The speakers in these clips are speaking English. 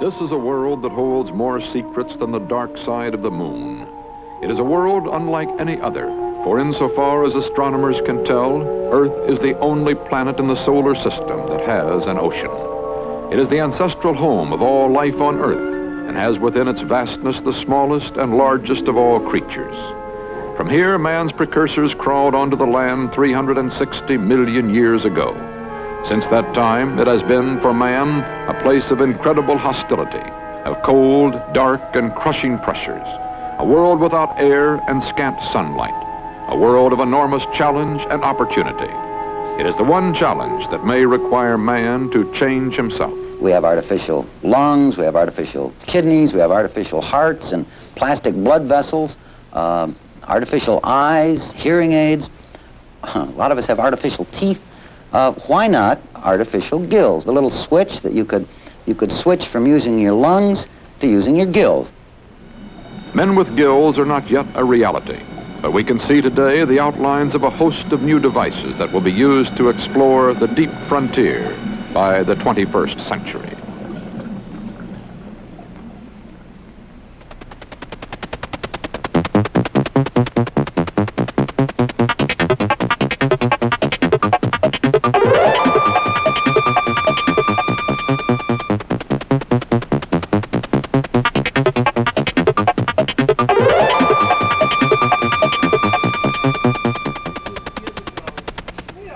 This is a world that holds more secrets than the dark side of the moon. It is a world unlike any other, for insofar as astronomers can tell, Earth is the only planet in the solar system that has an ocean. It is the ancestral home of all life on Earth and has within its vastness the smallest and largest of all creatures. From here, man's precursors crawled onto the land 360 million years ago. Since that time, it has been, for man, a place of incredible hostility, of cold, dark, and crushing pressures, a world without air and scant sunlight, a world of enormous challenge and opportunity. It is the one challenge that may require man to change himself. We have artificial lungs, we have artificial kidneys, we have artificial hearts and plastic blood vessels, artificial eyes, hearing aids. A lot of us have artificial teeth. Why not artificial gills? The little switch that you could switch from using your lungs to using your gills. Men with gills are not yet a reality, but we can see today the outlines of a host of new devices that will be used to explore the deep frontier by the 21st century.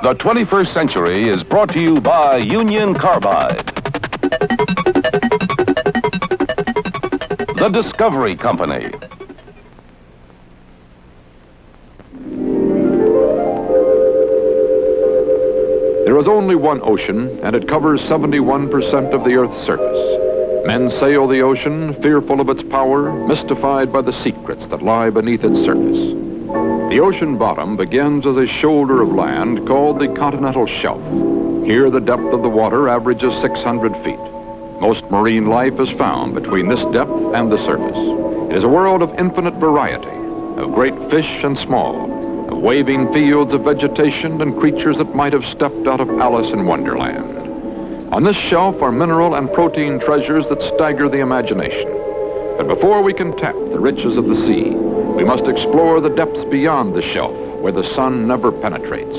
The 21st Century is brought to you by Union Carbide. The Discovery Company. There is only one ocean, and it covers 71% of the Earth's surface. Men sail the ocean, fearful of its power, mystified by the secrets that lie beneath its surface. The ocean bottom begins as a shoulder of land called the continental shelf. Here, the depth of the water averages 600 feet. Most marine life is found between this depth and the surface. It is a world of infinite variety, of great fish and small, of waving fields of vegetation and creatures that might have stepped out of Alice in Wonderland. On this shelf are mineral and protein treasures that stagger the imagination. But before we can tap the riches of the sea, we must explore the depths beyond the shelf, where the sun never penetrates.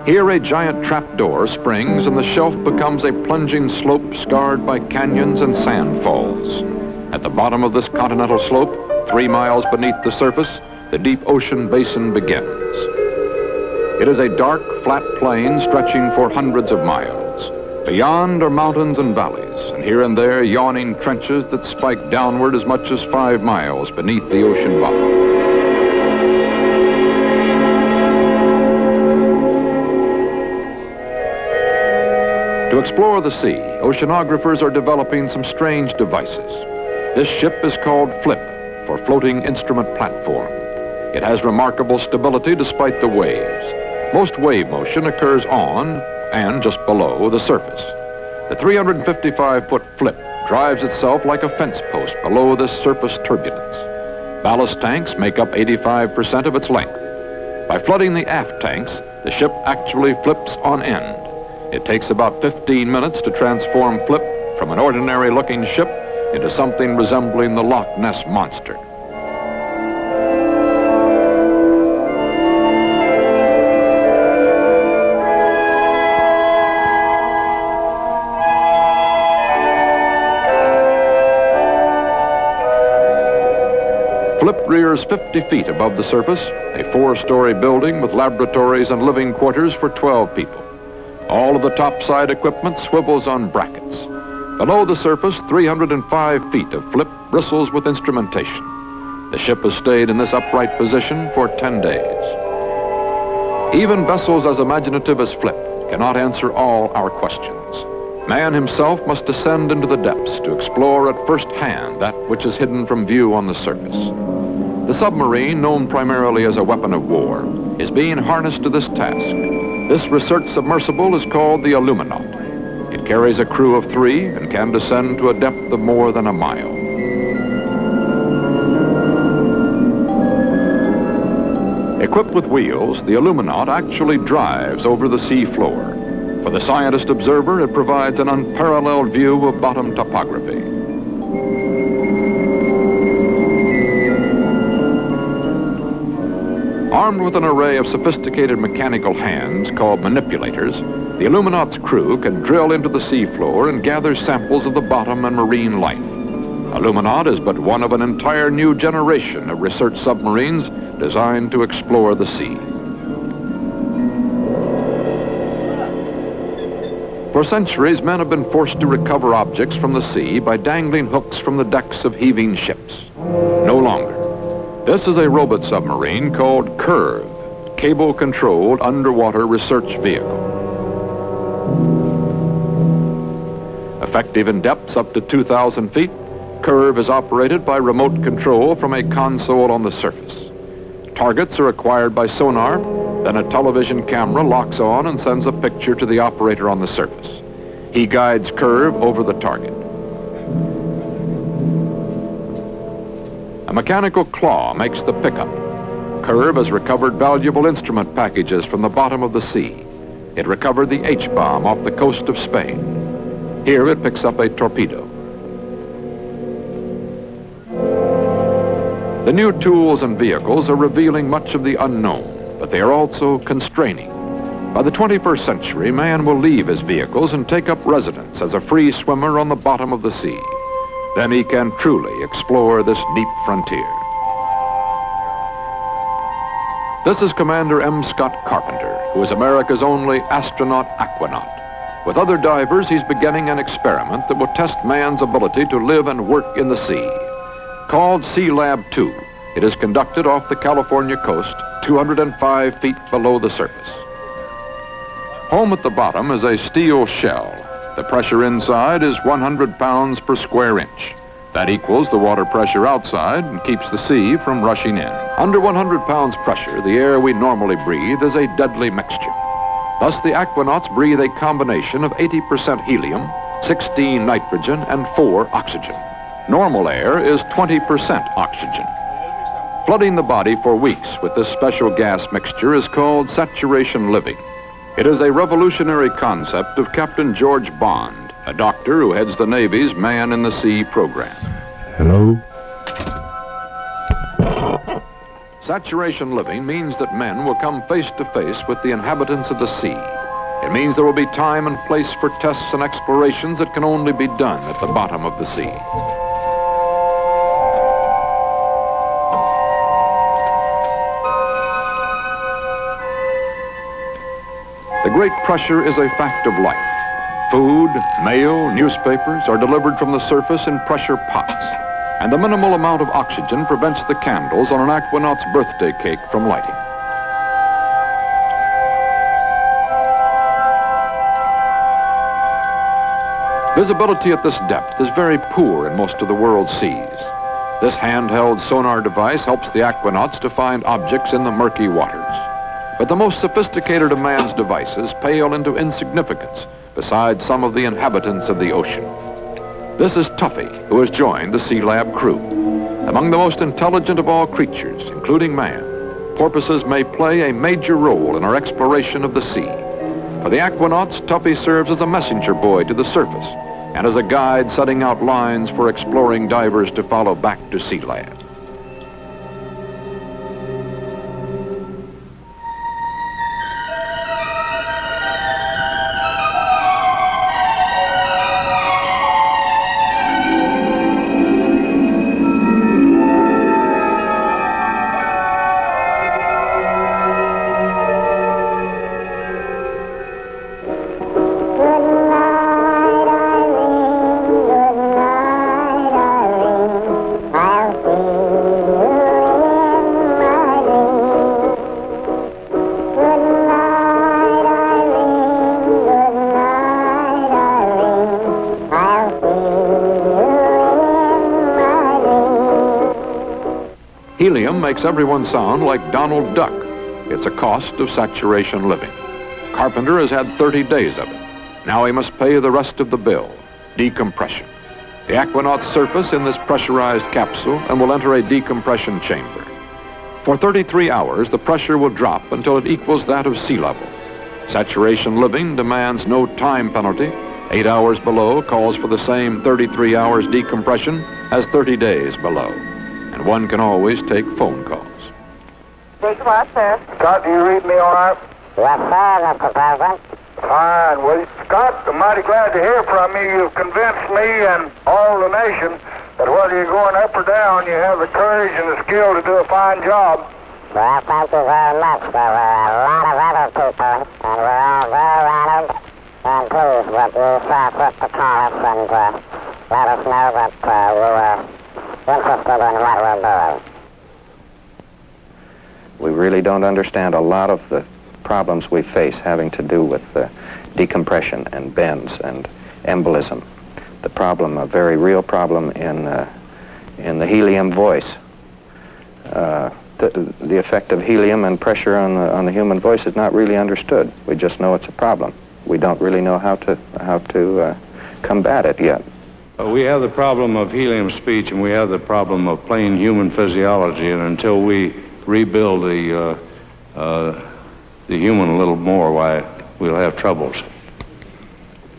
Here, a giant trapdoor springs, and the shelf becomes a plunging slope scarred by canyons and sand falls. At the bottom of this continental slope, 3 miles beneath the surface, the deep ocean basin begins. It is a dark, flat plain stretching for hundreds of miles. Beyond are mountains and valleys, and here and there yawning trenches that spike downward as much as 5 miles beneath the ocean bottom. To explore the sea, oceanographers are developing some strange devices. This ship is called FLIP, for Floating Instrument Platform. It has remarkable stability despite the waves. Most wave motion occurs on and just below the surface. The 355-foot FLIP drives itself like a fence post below this surface turbulence. Ballast tanks make up 85% of its length. By flooding the aft tanks, the ship actually flips on end. It takes about 15 minutes to transform FLIP from an ordinary-looking ship into something resembling the Loch Ness Monster. FLIP rears 50 feet above the surface, a 4-story building with laboratories and living quarters for 12 people. All of the topside equipment swivels on brackets. Below the surface, 305 feet of FLIP bristles with instrumentation. The ship has stayed in this upright position for 10 days. Even vessels as imaginative as FLIP cannot answer all our questions. Man himself must descend into the depths to explore at first hand that which is hidden from view on the surface. The submarine, known primarily as a weapon of war, is being harnessed to this task. This research submersible is called the Illuminaut. It carries a crew of 3 and can descend to a depth of more than a mile. Equipped with wheels, the Illuminaut actually drives over the sea floor. For the scientist observer, it provides an unparalleled view of bottom topography. Armed with an array of sophisticated mechanical hands called manipulators, the Illuminaut's crew can drill into the seafloor and gather samples of the bottom and marine life. Illuminaut is but one of an entire new generation of research submarines designed to explore the sea. For centuries, men have been forced to recover objects from the sea by dangling hooks from the decks of heaving ships. No longer. This is a robot submarine called Curve, cable-controlled underwater research vehicle. Effective in depths up to 2,000 feet, Curve is operated by remote control from a console on the surface. Targets are acquired by sonar, then a television camera locks on and sends a picture to the operator on the surface. He guides Curve over the target. A mechanical claw makes the pickup. Curve has recovered valuable instrument packages from the bottom of the sea. It recovered the H-bomb off the coast of Spain. Here it picks up a torpedo. The new tools and vehicles are revealing much of the unknown, but they are also constraining. By the 21st century, man will leave his vehicles and take up residence as a free swimmer on the bottom of the sea. Then he can truly explore this deep frontier. This is Commander M. Scott Carpenter, who is America's only astronaut aquanaut. With other divers, he's beginning an experiment that will test man's ability to live and work in the sea. Called Sea Lab 2, it is conducted off the California coast, 205 feet below the surface. Home at the bottom is a steel shell. The pressure inside is 100 pounds per square inch. That equals the water pressure outside and keeps the sea from rushing in. Under 100 pounds pressure, the air we normally breathe is a deadly mixture. Thus, the aquanauts breathe a combination of 80% helium, 16 nitrogen, and 4 oxygen. Normal air is 20% oxygen. Flooding the body for weeks with this special gas mixture is called saturation living. It is a revolutionary concept of Captain George Bond, a doctor who heads the Navy's Man in the Sea program. Hello? Saturation living means that men will come face to face with the inhabitants of the sea. It means there will be time and place for tests and explorations that can only be done at the bottom of the sea. The great pressure is a fact of life. Food, mail, newspapers are delivered from the surface in pressure pots, and the minimal amount of oxygen prevents the candles on an aquanaut's birthday cake from lighting. Visibility at this depth is very poor in most of the world's seas. This handheld sonar device helps the aquanauts to find objects in the murky waters. But the most sophisticated of man's devices pale into insignificance beside some of the inhabitants of the ocean. This is Tuffy, who has joined the Sea Lab crew. Among the most intelligent of all creatures, including man, porpoises may play a major role in our exploration of the sea. For the aquanauts, Tuffy serves as a messenger boy to the surface and as a guide setting out lines for exploring divers to follow back to Sea Lab. Helium makes everyone sound like Donald Duck. It's a cost of saturation living. Carpenter has had 30 days of it. Now he must pay the rest of the bill, decompression. The aquanaut's surface in this pressurized capsule and will enter a decompression chamber. For 33 hours, the pressure will drop until it equals that of sea level. Saturation living demands no time penalty. 8 hours below calls for the same 33 hours decompression as 30 days below. And one can always take phone calls. Big what, sir? Scott, do you read me all right? Yes, sir, Mr. President. Fine. Well, Scott, I'm mighty glad to hear from you. You've convinced me and all the nation that whether you're going up or down, you have the courage and the skill to do a fine job. Well, thank you very much. There were a lot of other people, and we're all very honored and pleased that you saw fit to call us and let us know that you were interested in what we're doing. We really don't understand a lot of the problems we face having to do with decompression and bends and embolism. The problem, a very real problem in the helium voice. The effect of helium and pressure on the human voice is not really understood. We just know it's a problem. We don't really know how to combat it yet. We have the problem of helium speech, and we have the problem of plain human physiology, and until we rebuild the human a little more, why, we'll have troubles.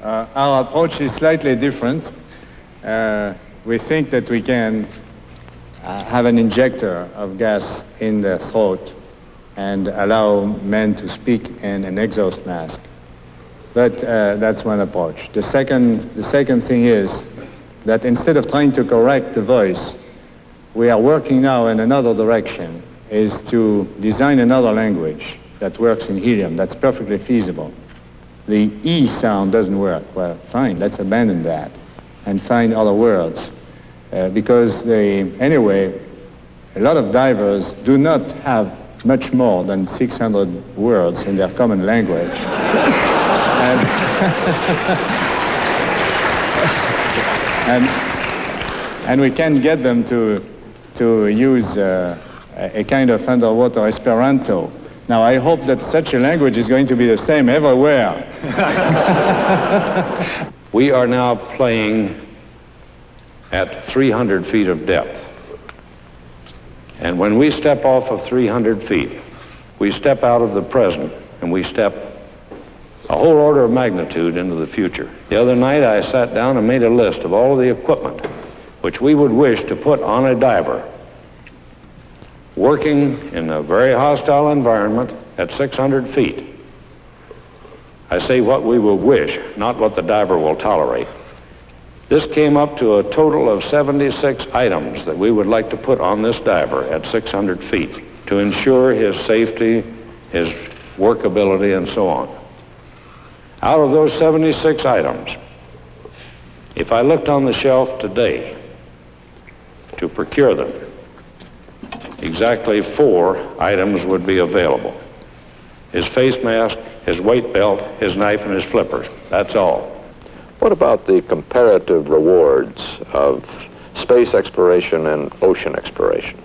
Our approach is slightly different. We think that we can have an injector of gas in the throat and allow men to speak in an exhaust mask. But that's one approach. The second thing is that instead of trying to correct the voice, we are working now in another direction, is to design another language that works in helium. That's perfectly feasible. The E sound doesn't work. Well, fine, let's abandon that and find other words. Because anyway, a lot of divers do not have much more than 600 words in their common language. and we can get them to use a kind of underwater Esperanto. Now, I hope that such a language is going to be the same everywhere. We are now playing at 300 feet of depth. And when we step off of 300 feet, we step out of the present and we step a whole order of magnitude into the future. The other night I sat down and made a list of all of the equipment which we would wish to put on a diver working in a very hostile environment at 600 feet. I say what we will wish, not what the diver will tolerate. This came up to a total of 76 items that we would like to put on this diver at 600 feet to ensure his safety, his workability, and so on. Out of those 76 items, if I looked on the shelf today to procure them, exactly 4 items would be available. His face mask, his weight belt, his knife, and his flippers. That's all. What about the comparative rewards of space exploration and ocean exploration?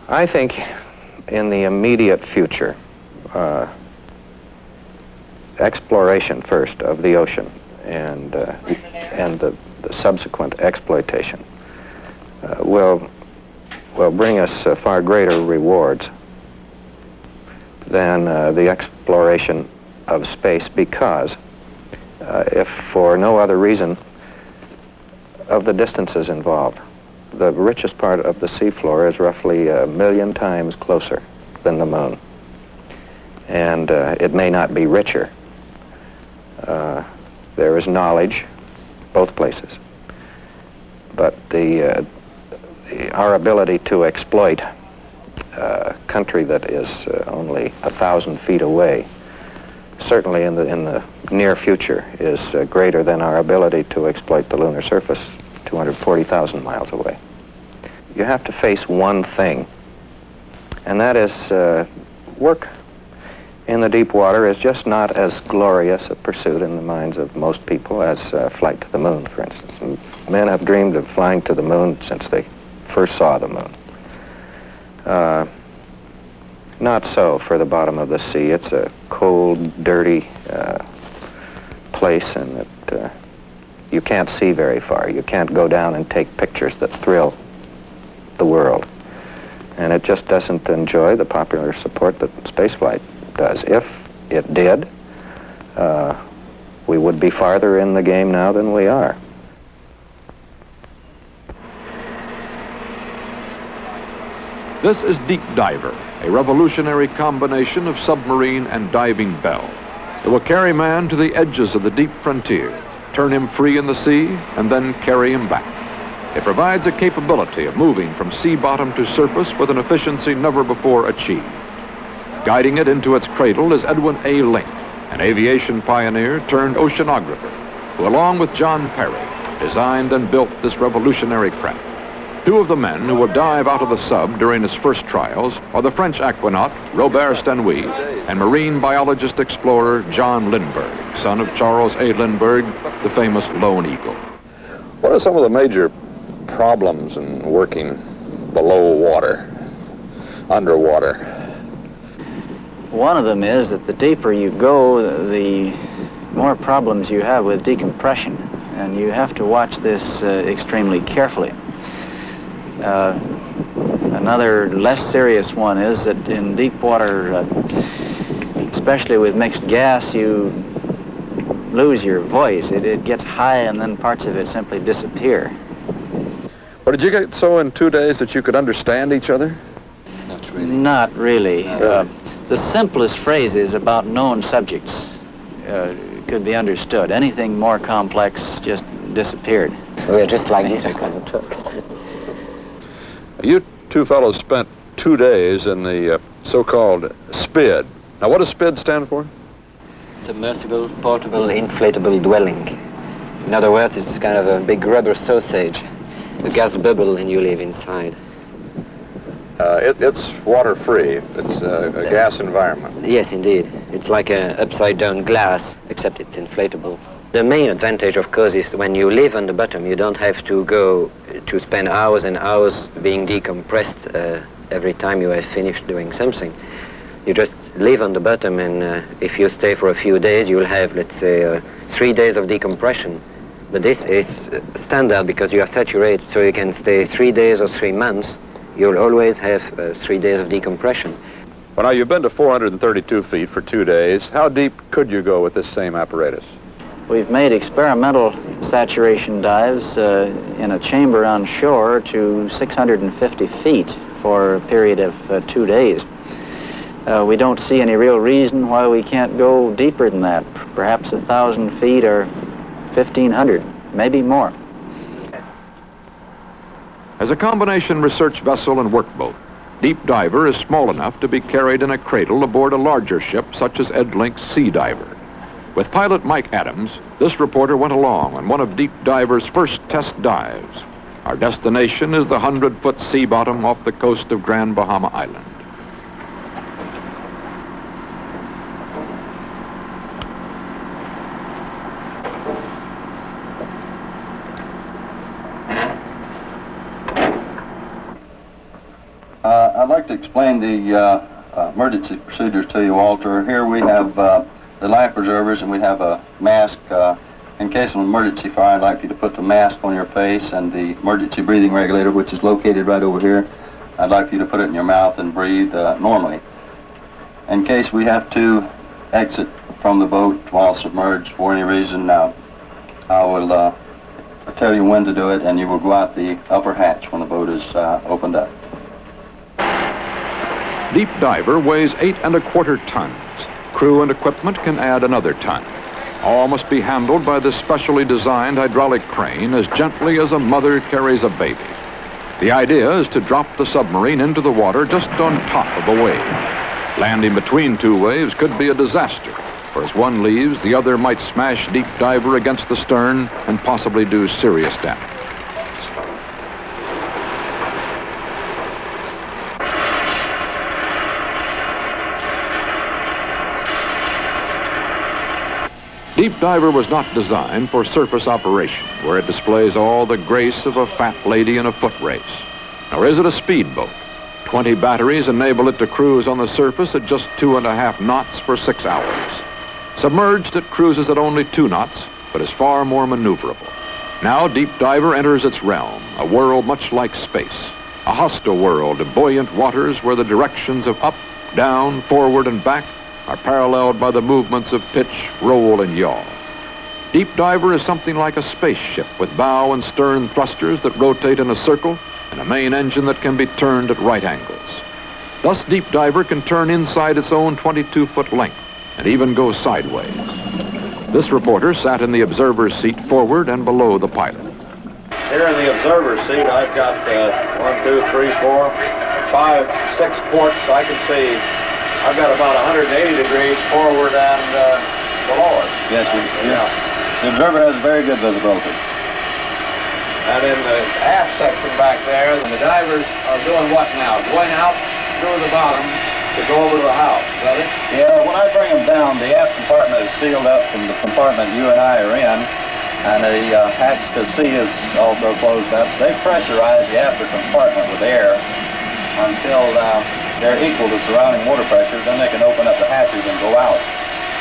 I think in the immediate future, exploration first of the ocean and the subsequent exploitation will bring us far greater rewards than the exploration of space, because if for no other reason, of the distances involved. The richest part of the seafloor is roughly 1 million times closer than the moon. And it may not be richer. There is knowledge both places. But our ability to exploit a country that is only 1,000 feet away, certainly in the near future, is greater than our ability to exploit the lunar surface 240,000 miles away. You have to face one thing, and that is work in the deep water is just not as glorious a pursuit in the minds of most people as flight to the moon, for instance. Men have dreamed of flying to the moon since they first saw the moon. Not so for the bottom of the sea. It's a cold, dirty place, and you can't see very far. You can't go down and take pictures that thrill the world. And it just doesn't enjoy the popular support that spaceflight does. If it did, we would be farther in the game now than we are. This is Deep Diver, a revolutionary combination of submarine and diving bell. It will carry man to the edges of the deep frontier, turn him free in the sea, and then carry him back. It provides a capability of moving from sea bottom to surface with an efficiency never before achieved. Guiding it into its cradle is Edwin A. Link, an aviation pioneer turned oceanographer, who along with John Perry designed and built this revolutionary craft. Two of the men who will dive out of the sub during its first trials are the French aquanaut Robert Stenouille and marine biologist explorer John Lindbergh, son of Charles A. Lindbergh, the famous Lone Eagle. What are some of the major problems in working below water, underwater? One of them is that the deeper you go, the more problems you have with decompression, and you have to watch this extremely carefully. Another less serious one is that in deep water, especially with mixed gas, you lose your voice. It gets high and then parts of it simply disappear. Well, did you get so in 2 days that you could understand each other? Not really. The simplest phrases about known subjects could be understood. Anything more complex just disappeared. We're just like this because of took. You two fellows spent 2 days in the so-called SPID. Now, what does SPID stand for? Submersible Portable Inflatable Dwelling. In other words, it's kind of a big rubber sausage, a gas bubble, and you live inside. It's water-free. It's a gas environment. Yes, indeed. It's like an upside-down glass, except it's inflatable. The main advantage, of course, is when you live on the bottom, you don't have to go to spend hours and hours being decompressed every time you have finished doing something. You just live on the bottom, and if you stay for a few days, you'll have, let's say, 3 days of decompression. But this is standard because you are saturated, so you can stay 3 days or 3 months. You'll always have 3 days of decompression. Well, now, you've been to 432 feet for 2 days. How deep could you go with this same apparatus? We've made experimental saturation dives in a chamber on shore to 650 feet for a period of 2 days. We don't see any real reason why we can't go deeper than that, perhaps 1,000 feet or 1,500, maybe more. As a combination research vessel and workboat, Deep Diver is small enough to be carried in a cradle aboard a larger ship such as Ed Link's Sea Diver. With pilot Mike Adams, this reporter went along on one of Deep Diver's first test dives. Our destination is the 100-foot sea bottom off the coast of Grand Bahama Island. I'd like to explain the emergency procedures to you, Walter. Here we have the life preservers, and we have a mask. In case of an emergency fire, I'd like you to put the mask on your face, and the emergency breathing regulator, which is located right over here, I'd like you to put it in your mouth and breathe normally. In case we have to exit from the boat while submerged for any reason, now I will tell you when to do it, and you will go out the upper hatch when the boat is opened up. Deep Diver weighs 8 1/4 tons. Crew and equipment can add another ton. All must be handled by this specially designed hydraulic crane as gently as a mother carries a baby. The idea is to drop the submarine into the water just on top of a wave. Landing between two waves could be a disaster, for as one leaves, the other might smash Deep Diver against the stern and possibly do serious damage. Deep Diver was not designed for surface operation, where it displays all the grace of a fat lady in a foot race. Nor is it a speedboat. 20 batteries enable it to cruise on the surface at just 2.5 knots for 6 hours. Submerged, it cruises at only 2 knots, but is far more maneuverable. Now Deep Diver enters its realm, a world much like space. A hostile world of buoyant waters where the directions of up, down, forward, and back are paralleled by the movements of pitch, roll, and yaw. Deep diver is something like a spaceship with bow and stern thrusters that rotate in a circle and a main engine that can be turned at right angles. Thus, deep diver can turn inside its own 22-foot length and even go sideways. This reporter sat in the observer's seat forward and below the pilot. Here in the observer's seat, I've got 1, 2, 3, 4, 5, 6 ports. I can see I've got about 180 degrees forward and below it. Yes, the observer has very good visibility. And in the aft section back there, the divers are doing what now? Going out through the bottom to go over to the house, is that it? Yeah, when I bring them down, the aft compartment is sealed up from the compartment you and I are in, and the hatch to sea is also closed up. They pressurize the after compartment with air until they're equal to surrounding water pressure. Then they can open up the hatches and go out.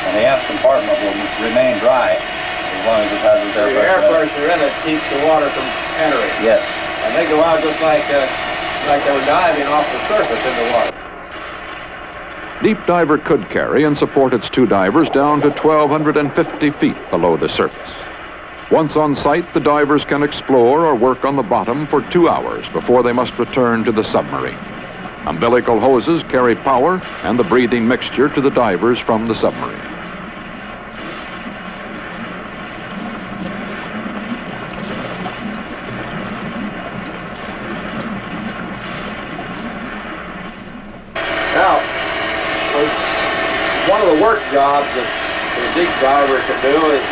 And the aft compartment will remain dry as long as it has its air pressure. The air pressure in it keeps the water from entering. Yes. And they go out just like they were diving off the surface in the water. Deep diver could carry and support its 2 divers down to 1,250 feet below the surface. Once on site, the divers can explore or work on the bottom for 2 hours before they must return to the submarine. Umbilical hoses carry power and the breathing mixture to the divers from the submarine. Now, one of the work jobs that the deep diver can do is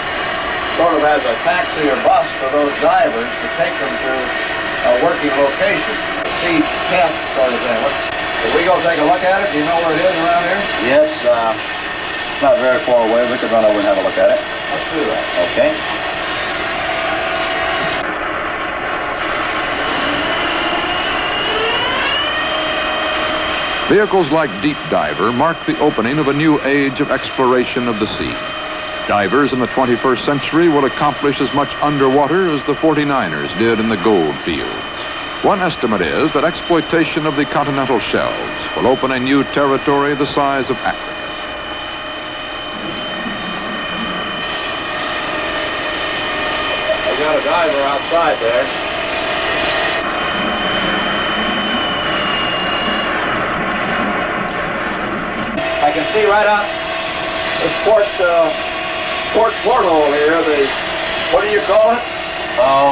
sort of as a taxi or bus for those divers to take them to a working location, a sea test sort of thing. If we go take a look at it, do you know where it is around here? Yes, it's not very far away. We could run over and have a look at it. Let's do that. Okay. Vehicles like Deep Diver mark the opening of a new age of exploration of the sea. Divers in the 21st century will accomplish as much underwater as the 49ers did in the gold fields. One estimate is that exploitation of the continental shelves will open a new territory the size of Africa. I've got a diver outside there. I can see right out this port porthole here, what do you call it?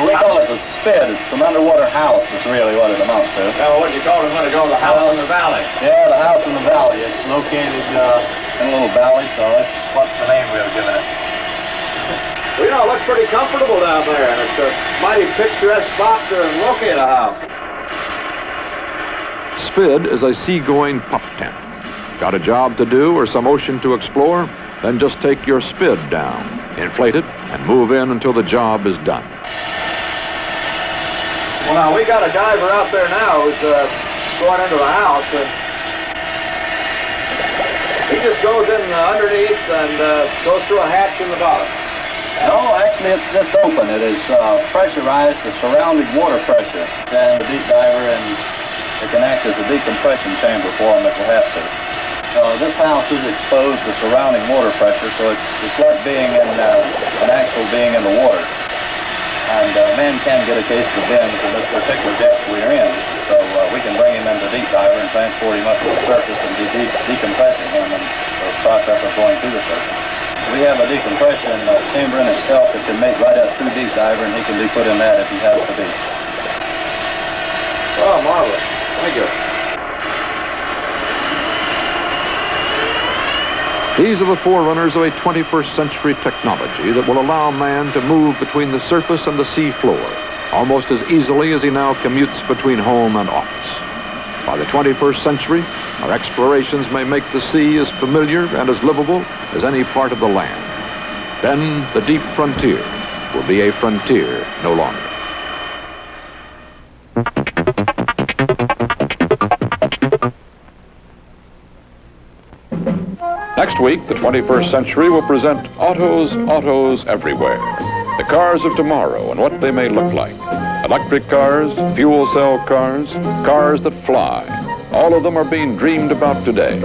We call it the SPID. It's an underwater house, is really what it amounts to. Now, what do you call it when it goes, the house in the valley? Yeah, the house in the valley. It's located in a little valley, so that's what the name we have given it. Well, you know, it looks pretty comfortable down there, and it's a mighty picturesque spot to locate a house. SPID is a seagoing pup tent. Got a job to do or some ocean to explore? Then just take your SPID down, inflate it, and move in until the job is done. Well, now, we got a diver out there now who's going into the house, and he just goes in underneath and goes through a hatch in the bottom. No, actually, it's just open. It is pressurized with surrounding water pressure. And the deep diver, and it can act as a decompression chamber for them if it has to. This house is exposed to surrounding water pressure, so it's like being in an actual being in the water. And men can get a case of the bends in this particular depth we're in, so we can bring him into deep diver and transport him up to the surface and be decompressing him in the process of going to the surface. We have a decompression chamber in itself that can make right up through deep diver, and he can be put in that if he has to be. Oh, marvelous. Thank you. These are the forerunners of a 21st century technology that will allow man to move between the surface and the sea floor almost as easily as he now commutes between home and office. By the 21st century, our explorations may make the sea as familiar and as livable as any part of the land. Then the deep frontier will be a frontier no longer. Next week, the 21st century will present autos everywhere. The cars of tomorrow and what they may look like. Electric cars, fuel cell cars, cars that fly, All of them are being dreamed about today.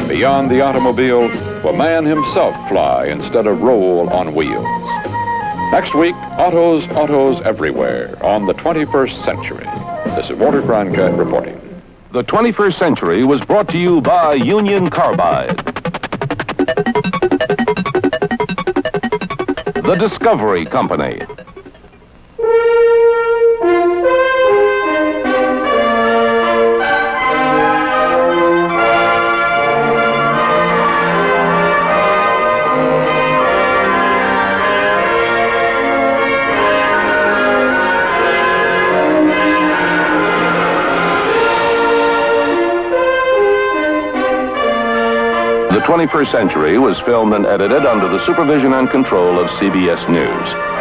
Beyond the automobile, will man himself fly instead of roll on wheels? Next week, autos everywhere on the 21st century. This is Walter Cronkite reporting. The 21st Century was brought to you by Union Carbide. The Discovery Company. The 21st Century was filmed and edited under the supervision and control of CBS News.